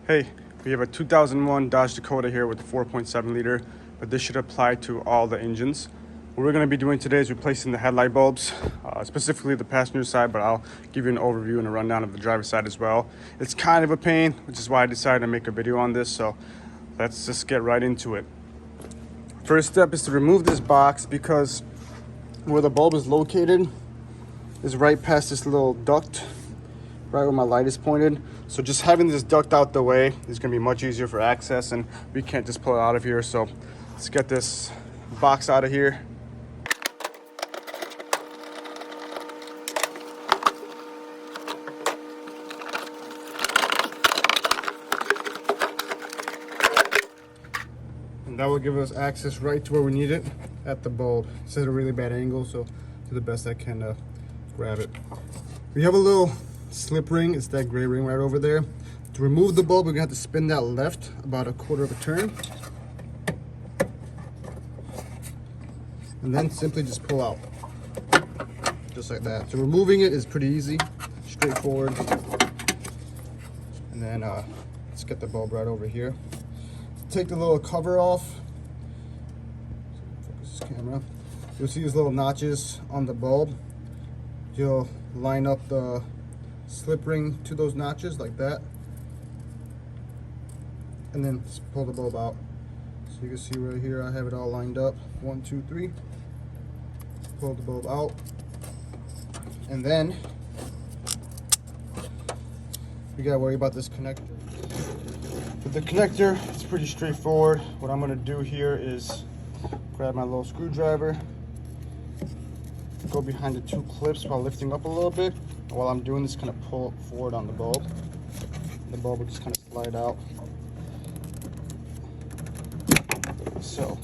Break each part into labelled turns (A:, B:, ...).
A: Hey, we have a 2001 Dodge Dakota here with a 4.7 liter, but this should apply to all the engines. What we're going to be doing today is replacing the headlight bulbs, specifically the passenger side, but I'll give you an overview and a rundown of the driver's side as well. It's kind of a pain, which is why I decided to make a video on this, so let's just get right into it. First step is to remove this box because where the bulb is located is right past this little duct, right where my light is pointed. So just having this duct out the way is going to be much easier for access, and we can't just pull it out of here. So let's get this box out of here. And that will give us access right to where we need it at the bulb. It's at a really bad angle, so do the best I can to grab it. We have a little slip ring. It's that gray ring right over there. To remove the bulb, we're gonna have to spin that left about a quarter of a turn. And then simply just pull out. Just like that. So removing it is pretty easy, straightforward. And then let's get the bulb right over here. Take the little cover off. Focus this camera. You'll see these little notches on the bulb. You'll line up the slip ring to those notches like that, and then just pull the bulb out. So you can see right here I have it all lined up. 1, 2, 3. Pull the bulb out, and then we gotta worry about this connector. With the connector, it's pretty straightforward. What I'm gonna do here is grab my little screwdriver, go behind the two clips while lifting up a little bit. While I'm doing this, kind of pull forward on the bulb. The bulb will just kind of slide out. So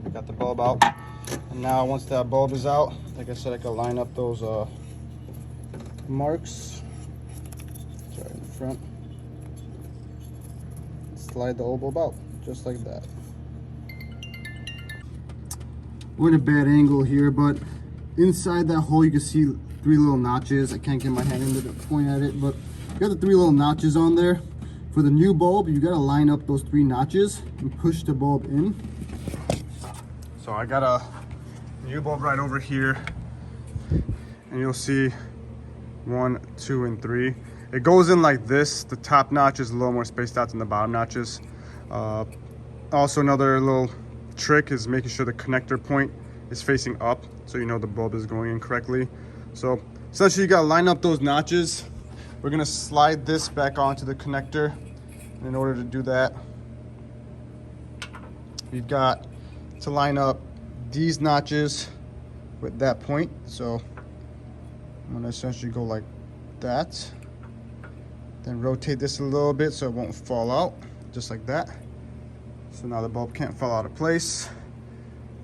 A: we got the bulb out, and now once that bulb is out, like I said, I can line up those marks right in the front. Slide the old bulb out just like that. We're in a bad angle here, but inside that hole you can see 3 little notches. I can't get my hand in to point at it, but you got the 3 little notches on there. For the new bulb, you gotta line up those 3 notches and push the bulb in. So I got a new bulb right over here, and you'll see 1, 2, and 3. It goes in like this. The top notch is a little more spaced out than the bottom notches. Also, another little trick is making sure the connector point is facing up, so you know the bulb is going in correctly. So essentially you gotta line up those notches. We're gonna slide this back onto the connector. And in order to do that, you've got to line up these notches with that point. So I'm gonna essentially go like that. Then rotate this a little bit so it won't fall out, just like that. So now the bulb can't fall out of place.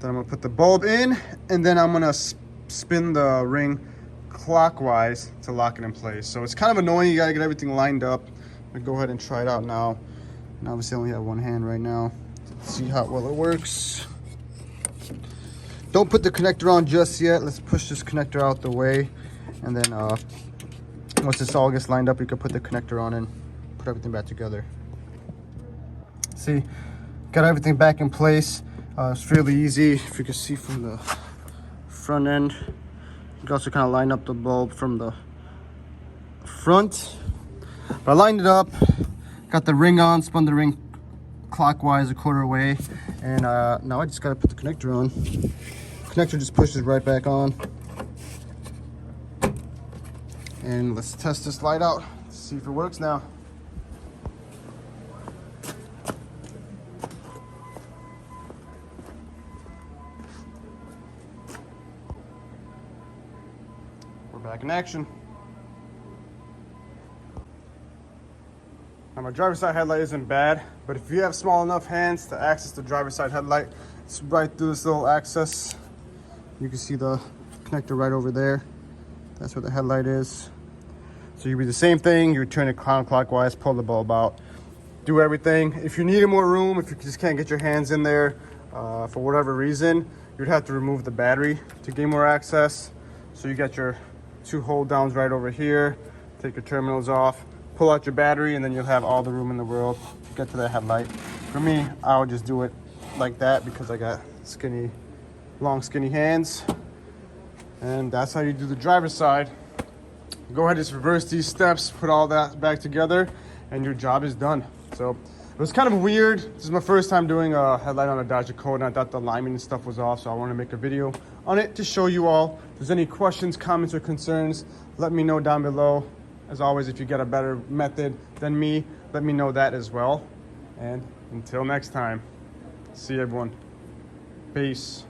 A: Then I'm gonna put the bulb in, and then I'm gonna spin the ring clockwise to lock it in place. So it's kind of annoying. You gotta get everything lined up. I'm gonna go ahead and try it out now. And obviously I only have one hand right now to see how well it works. Don't put the connector on just yet. Let's push this connector out the way, and then once this all gets lined up, you can put the connector on and put everything back together. See, got everything back in place. It's really easy. If you can see from the front end, you can also kind of line up the bulb from the front. But I lined it up, got the ring on, spun the ring clockwise a quarter away, and now I just got to put the connector on. Connector just pushes right back on. And let's test this light out, see if it works now. We're back in action. Now my driver's side headlight isn't bad, but if you have small enough hands to access the driver's side headlight, it's right through this little access. You can see the connector right over there. That's where the headlight is. So you do the same thing, you turn it counterclockwise, pull the bulb out, do everything. If you needed more room, if you just can't get your hands in there for whatever reason, you'd have to remove the battery to gain more access. So you got your 2 hold downs right over here. Take your terminals off, pull out your battery, and then you'll have all the room in the world to get to the headlight. For me, I'll just do it like that because I got long skinny hands. And that's how you do the driver's side. Go ahead, just reverse these steps, put all that back together, and your job is done. So it was kind of weird. This is my first time doing a headlight on a Dodge Dakota, and I thought the alignment and stuff was off, so I want to make a video on it to show you all. If there's any questions, comments, or concerns, let me know down below. As always, if you get a better method than me, let me know that as well. And until next time, see you everyone. Peace.